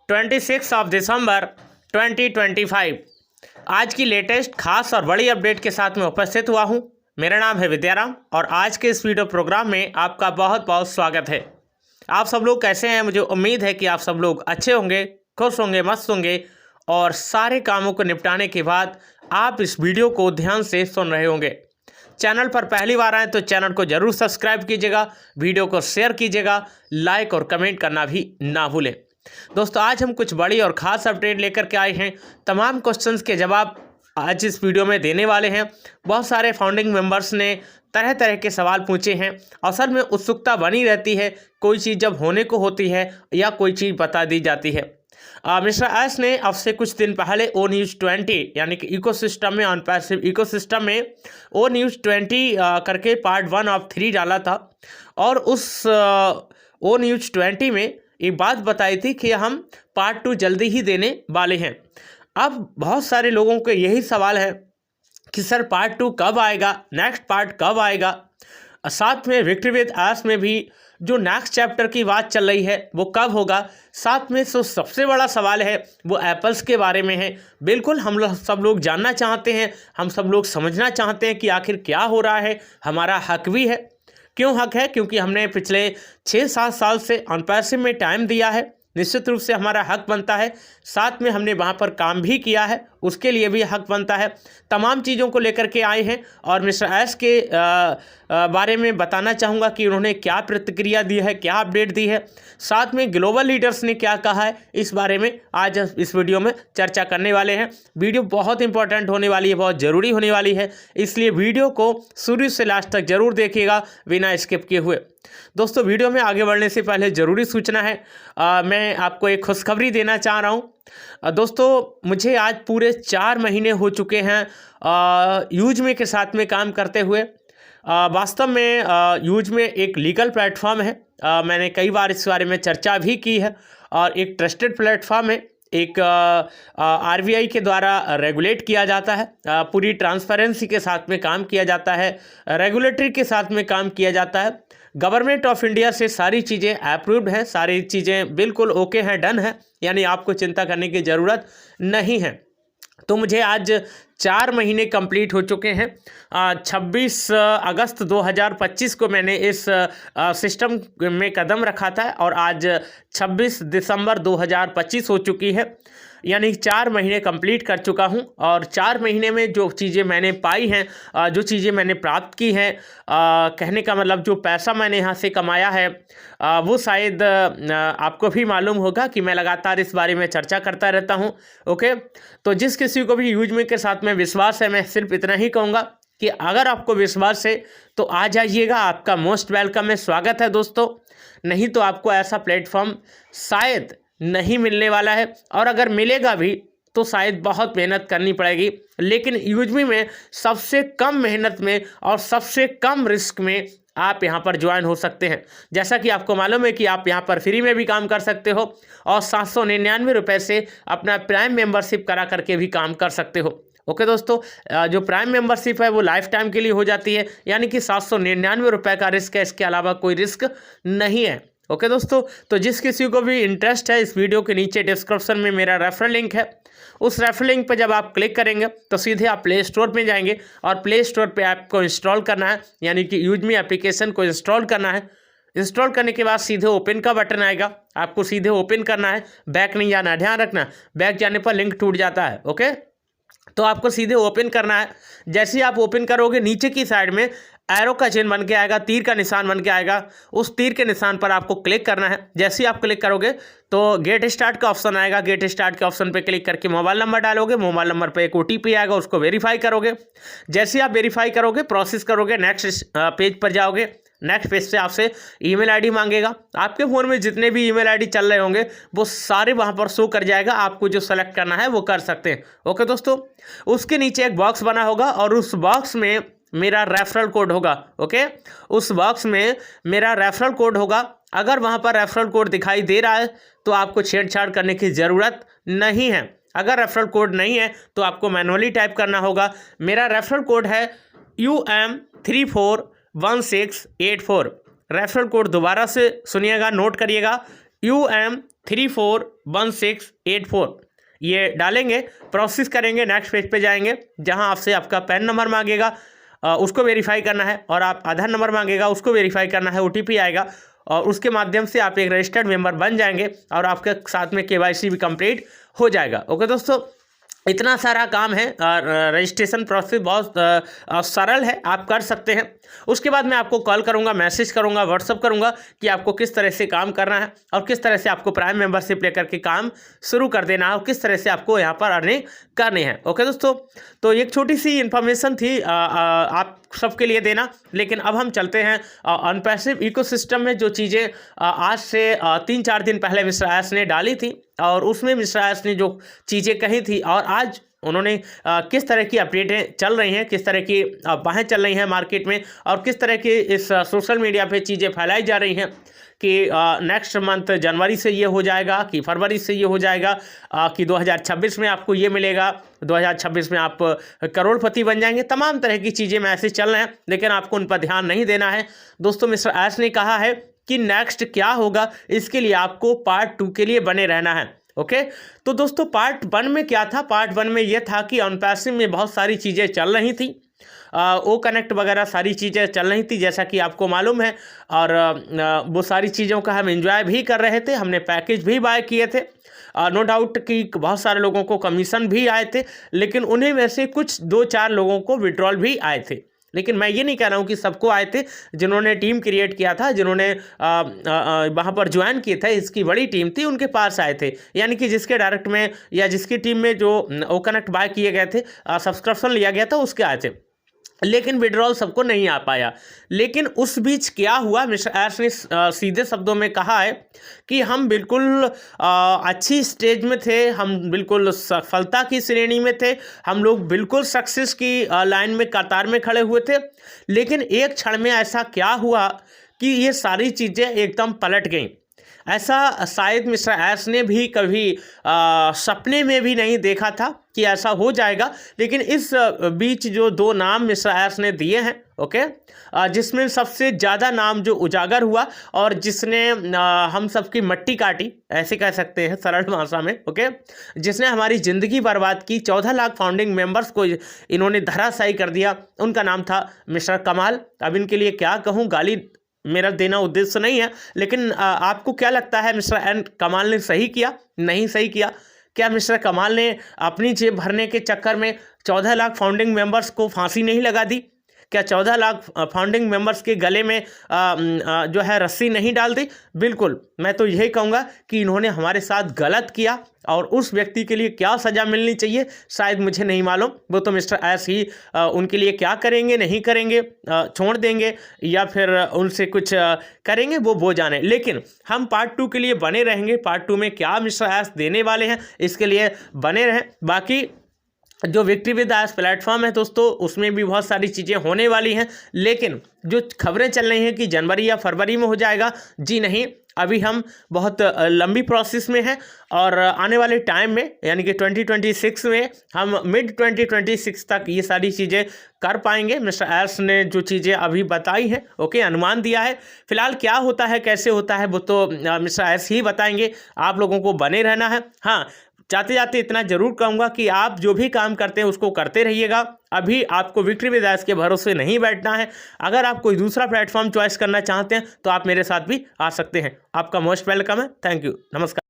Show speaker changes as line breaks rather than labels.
दिसंबर 2025। आज की लेटेस्ट खास और बड़ी अपडेट के साथ मैं उपस्थित हुआ हूं। मेरा नाम है विद्याराम और आज के इस वीडियो प्रोग्राम में आपका बहुत बहुत स्वागत है। आप सब लोग कैसे हैं? मुझे उम्मीद है कि आप सब लोग अच्छे होंगे, खुश होंगे, मस्त होंगे और सारे कामों को निपटाने के बाद आप इस वीडियो को ध्यान से सुन रहे होंगे। चैनल पर पहली बार आए तो चैनल को जरूर सब्सक्राइब कीजिएगा, वीडियो को शेयर कीजिएगा, लाइक और कमेंट करना भी ना भूलें। दोस्तों, आज हम कुछ बड़ी और ख़ास अपडेट लेकर के आए हैं। तमाम क्वेश्चंस के जवाब आज इस वीडियो में देने वाले हैं। बहुत सारे फाउंडिंग मेंबर्स ने तरह तरह के सवाल पूछे हैं। असल में उत्सुकता बनी रहती है, कोई चीज़ जब होने को होती है या कोई चीज़ बता दी जाती है। मिस्टर एस ने अब से कुछ दिन पहले ओ न्यूज़ 20 यानी कि इकोसिस्टम में, ऑन पैसिव इकोसिस्टम में ओ न्यूज़ 20 करके पार्ट 1 ऑफ 3 डाला था और उस ओ न्यूज़ 20 में एक बात बताई थी कि हम पार्ट 2 जल्दी ही देने वाले हैं। अब बहुत सारे लोगों के यही सवाल है कि सर पार्ट 2 कब आएगा, नेक्स्ट पार्ट कब आएगा। साथ में विक्ट्री विद एस में भी जो नेक्स्ट चैप्टर की बात चल रही है वो कब होगा। साथ में जो सबसे बड़ा सवाल है वो एप्पल्स के बारे में है। बिल्कुल हम लोग सब लोग जानना चाहते हैं, हम सब लोग समझना चाहते हैं कि आखिर क्या हो रहा है। हमारा हक भी है। क्यों हक है? क्योंकि हमने पिछले 6-7 साल से अनपैसिव में टाइम दिया है, निश्चित रूप से हमारा हक बनता है। साथ में हमने वहाँ पर काम भी किया है, उसके लिए भी हक बनता है। तमाम चीज़ों को लेकर के आए हैं और मिस्टर एस के बारे में बताना चाहूँगा कि उन्होंने क्या प्रतिक्रिया दी है, क्या अपडेट दी है। साथ में ग्लोबल लीडर्स ने क्या कहा है, इस बारे में आज इस वीडियो में चर्चा करने वाले हैं। वीडियो बहुत इंपॉर्टेंट होने वाली है, बहुत ज़रूरी होने वाली है, इसलिए वीडियो को शुरू से लास्ट तक जरूर देखिएगा बिना स्किप किए हुए। दोस्तों, वीडियो में आगे बढ़ने से पहले ज़रूरी सूचना है, मैं आपको एक खुशखबरी देना चाह रहा हूँ। दोस्तों, मुझे आज पूरे 4 महीने हो चुके हैं यूज में के साथ में काम करते हुए। वास्तव में यूज में एक लीगल प्लेटफॉर्म है, मैंने कई बार इस बारे में चर्चा भी की है और एक ट्रस्टेड प्लेटफॉर्म है। एक आरबीआई के द्वारा रेगुलेट किया जाता है, पूरी ट्रांसपेरेंसी के साथ में काम किया जाता है, रेगुलेटरी के साथ में काम किया जाता है। गवर्नमेंट ऑफ इंडिया से सारी चीज़ें अप्रूव्ड हैं, सारी चीज़ें बिल्कुल ओके हैं, डन है, यानी आपको चिंता करने की ज़रूरत नहीं है। तो मुझे आज 4 महीने कंप्लीट हो चुके हैं। 26 अगस्त 2025 को मैंने इस सिस्टम में कदम रखा था और आज 26 दिसंबर 2025 हो चुकी है, यानी 4 महीने कंप्लीट कर चुका हूं। और 4 महीने में जो चीज़ें मैंने पाई हैं, जो चीज़ें मैंने प्राप्त की हैं, कहने का मतलब जो पैसा मैंने यहाँ से कमाया है, वो शायद आपको भी मालूम होगा कि मैं लगातार इस बारे में चर्चा करता रहता हूँ। ओके, तो जिस किसी को भी यूज में के साथ में विश्वास है, मैं सिर्फ इतना ही कहूँगा कि अगर आपको विश्वास है तो आ जाइएगा, आपका मोस्ट वेलकम है, स्वागत है दोस्तों। नहीं तो आपको ऐसा प्लेटफॉर्म शायद नहीं मिलने वाला है, और अगर मिलेगा भी तो शायद बहुत मेहनत करनी पड़ेगी। लेकिन यूजमी में सबसे कम मेहनत में और सबसे कम रिस्क में आप यहाँ पर ज्वाइन हो सकते हैं। जैसा कि आपको मालूम है कि आप यहाँ पर फ्री में भी काम कर सकते हो और 799 रुपये से अपना प्राइम मेंबरशिप करा करके भी काम कर सकते हो। ओके दोस्तों, जो प्राइम मेंबरशिप है वो लाइफ टाइम के लिए हो जाती है, यानी कि 799 रुपये का रिस्क है, इसके अलावा कोई रिस्क नहीं है। ओके दोस्तों, तो जिस किसी को भी इंटरेस्ट है, इस वीडियो के नीचे डिस्क्रिप्शन में मेरा रेफरल लिंक है। उस रेफरल लिंक पर जब आप क्लिक करेंगे तो सीधे आप प्ले स्टोर में जाएंगे और प्ले स्टोर पे आपको इंस्टॉल करना है, यानी कि यूजमी एप्लीकेशन को इंस्टॉल करना है। इंस्टॉल करने के बाद सीधे ओपन का बटन आएगा, आपको सीधे ओपन करना है, बैक नहीं जाना है। ध्यान रखना, बैक जाने पर लिंक टूट जाता है। ओके, तो आपको सीधे ओपन करना है। जैसे ही आप ओपन करोगे, नीचे की साइड में एरो का चिन्ह बन के आएगा, तीर का निशान बन के आएगा। उस तीर के निशान पर आपको क्लिक करना है। जैसे ही आप क्लिक करोगे तो गेट स्टार्ट का ऑप्शन आएगा। गेट स्टार्ट के ऑप्शन पे क्लिक करके मोबाइल नंबर डालोगे, मोबाइल नंबर पे एक OTP आएगा, उसको वेरीफाई करोगे। जैसे ही आप वेरीफाई करोगे, प्रोसेस करोगे, नेक्स्ट पेज पर जाओगे। नेक्स्ट पेज से आपसे ईमेल आईडी मांगेगा। आपके फ़ोन में जितने भी ईमेल आईडी चल रहे होंगे वो सारे वहाँ पर शो कर जाएगा, आपको जो सेलेक्ट करना है वो कर सकते हैं। ओके दोस्तों, उसके नीचे एक बॉक्स बना होगा और उस बॉक्स में मेरा रेफरल कोड होगा। ओके, उस बॉक्स में मेरा रेफरल कोड होगा। अगर वहाँ पर रेफरल कोड दिखाई दे रहा है तो आपको छेड़छाड़ करने की ज़रूरत नहीं है। अगर रेफरल कोड नहीं है तो आपको मैनुअली टाइप करना होगा। मेरा रेफरल कोड है UM341684। रेफरल कोड दोबारा से सुनिएगा, नोट करिएगा, UM 341684 ये डालेंगे, प्रोसेस करेंगे, नेक्स्ट पेज पे जाएंगे जहां आपसे आपका पैन नंबर मांगेगा, उसको वेरीफाई करना है, और आप आधार नंबर मांगेगा, उसको वेरीफाई करना है, OTP आएगा और उसके माध्यम से आप एक रजिस्टर्ड मेंबर बन जाएंगे और आपके साथ में KYC भी कंप्लीट हो जाएगा। ओके दोस्तों, इतना सारा काम है, रजिस्ट्रेशन प्रोसेस बहुत सरल है, आप कर सकते हैं। उसके बाद मैं आपको कॉल करूंगा, मैसेज करूंगा, व्हाट्सअप करूंगा कि आपको किस तरह से काम करना है और किस तरह से आपको प्राइम मेंबरशिप लेकर के काम शुरू कर देना है और किस तरह से आपको यहाँ पर अर्निंग करनी है। ओके दोस्तों, तो एक छोटी सी इन्फॉर्मेशन थी आप सबके लिए देना, लेकिन अब हम चलते हैं अनपैसिव इकोसिस्टम में जो चीज़ें आज से 3-4 दिन पहले मिस्टर एस ने डाली थी और उसमें मिस्टर एस ने जो चीज़ें कही थी और आज उन्होंने किस तरह की अपडेटें चल रही हैं, किस तरह की बाहें चल रही हैं मार्केट में और किस तरह की इस सोशल मीडिया पे चीज़ें फैलाई जा रही हैं कि नेक्स्ट मंथ जनवरी से ये हो जाएगा, कि फरवरी से ये हो जाएगा, कि 2026 में आपको ये मिलेगा, 2026 में आप करोड़पति बन जाएंगे। तमाम तरह की चीज़ें मैसेज चल रहे हैं, लेकिन आपको उन पर ध्यान नहीं देना है। दोस्तों, मिस्टर एस ने कहा है कि नेक्स्ट क्या होगा, इसके लिए आपको पार्ट 2 के लिए बने रहना है। ओके, तो दोस्तों पार्ट 1 में क्या था? पार्ट 1 में ये था कि अनपैसिव में बहुत सारी चीज़ें चल रही थी, ओ कनेक्ट वगैरह सारी चीज़ें चल रही थी जैसा कि आपको मालूम है, और वो सारी चीज़ों का हम एंजॉय भी कर रहे थे, हमने पैकेज भी बाय किए थे। नो डाउट कि बहुत सारे लोगों को कमीशन भी आए थे, लेकिन उन्हीं में से कुछ 2-4 लोगों को विड्रॉल भी आए थे। लेकिन मैं ये नहीं कह रहा हूँ कि सबको आए थे। जिन्होंने टीम क्रिएट किया था, जिन्होंने वहाँ पर ज्वाइन किए थे, इसकी बड़ी टीम थी, उनके पास आए थे। यानी कि जिसके डायरेक्ट में या जिसकी टीम में जो ओ कनेक्ट बाय किए गए थे, सब्सक्रिप्शन लिया गया था, उसके आए थे, लेकिन विड्रॉल सबको नहीं आ पाया। लेकिन उस बीच क्या हुआ, मिस्टर एस ने सीधे शब्दों में कहा है कि हम बिल्कुल अच्छी स्टेज में थे, हम बिल्कुल सफलता की श्रेणी में थे, हम लोग बिल्कुल सक्सेस की लाइन में कतार में खड़े हुए थे। लेकिन एक क्षण में ऐसा क्या हुआ कि ये सारी चीज़ें एकदम पलट गईं। ऐसा शायद मिस्टर एस ने भी कभी सपने में भी नहीं देखा था कि ऐसा हो जाएगा। लेकिन इस बीच जो 2 नाम मिस्टर एस ने दिए हैं, ओके, जिसमें सबसे ज़्यादा नाम जो उजागर हुआ और जिसने हम सबकी मट्टी काटी, ऐसे कह सकते हैं सरल भाषा में, ओके, जिसने हमारी ज़िंदगी बर्बाद की, 14 लाख फाउंडिंग मेंबर्स को इन्होंने धराशायी कर दिया, उनका नाम था मिस्टर कमाल। अब इनके लिए क्या कहूँ, गाली मेरा देना उद्देश्य नहीं है, लेकिन आपको क्या लगता है, मिस्टर एन कमाल ने सही किया, नहीं सही किया? क्या मिस्टर कमाल ने अपनी जेब भरने के चक्कर में 14 लाख फाउंडिंग मेंबर्स को फांसी नहीं लगा दी? क्या 14 लाख फाउंडिंग मेंबर्स के गले में जो है रस्सी नहीं डाल दी? बिल्कुल, मैं तो यही कहूँगा कि इन्होंने हमारे साथ गलत किया और उस व्यक्ति के लिए क्या सज़ा मिलनी चाहिए शायद मुझे नहीं मालूम। वो तो मिस्टर एस ही उनके लिए क्या करेंगे, नहीं करेंगे, छोड़ देंगे या फिर उनसे कुछ करेंगे, वो जाने। लेकिन हम पार्ट 2 के लिए बने रहेंगे। पार्ट 2 में क्या मिस्टर एस देने वाले हैं, इसके लिए बने रहें। बाकी जो विक्ट्री विद एस प्लेटफॉर्म है दोस्तों, उसमें भी बहुत सारी चीज़ें होने वाली हैं, लेकिन जो खबरें चल रही हैं कि जनवरी या फरवरी में हो जाएगा, जी नहीं, अभी हम बहुत लंबी प्रोसेस में हैं और आने वाले टाइम में यानी कि 2026 में हम मिड 2026 तक ये सारी चीज़ें कर पाएंगे। मिस्टर एस ने जो चीज़ें अभी बताई हैं, ओके, अनुमान दिया है। फिलहाल क्या होता है, कैसे होता है, वो तो मिस्टर एस ही बताएंगे। आप लोगों को बने रहना है। हाँ, जाते जाते इतना जरूर कहूँगा कि आप जो भी काम करते हैं उसको करते रहिएगा। अभी आपको विक्ट्री विद एस के भरोसे नहीं बैठना है। अगर आप कोई दूसरा प्लेटफॉर्म चॉइस करना चाहते हैं तो आप मेरे साथ भी आ सकते हैं। आपका मोस्ट वेलकम है। थैंक यू, नमस्कार।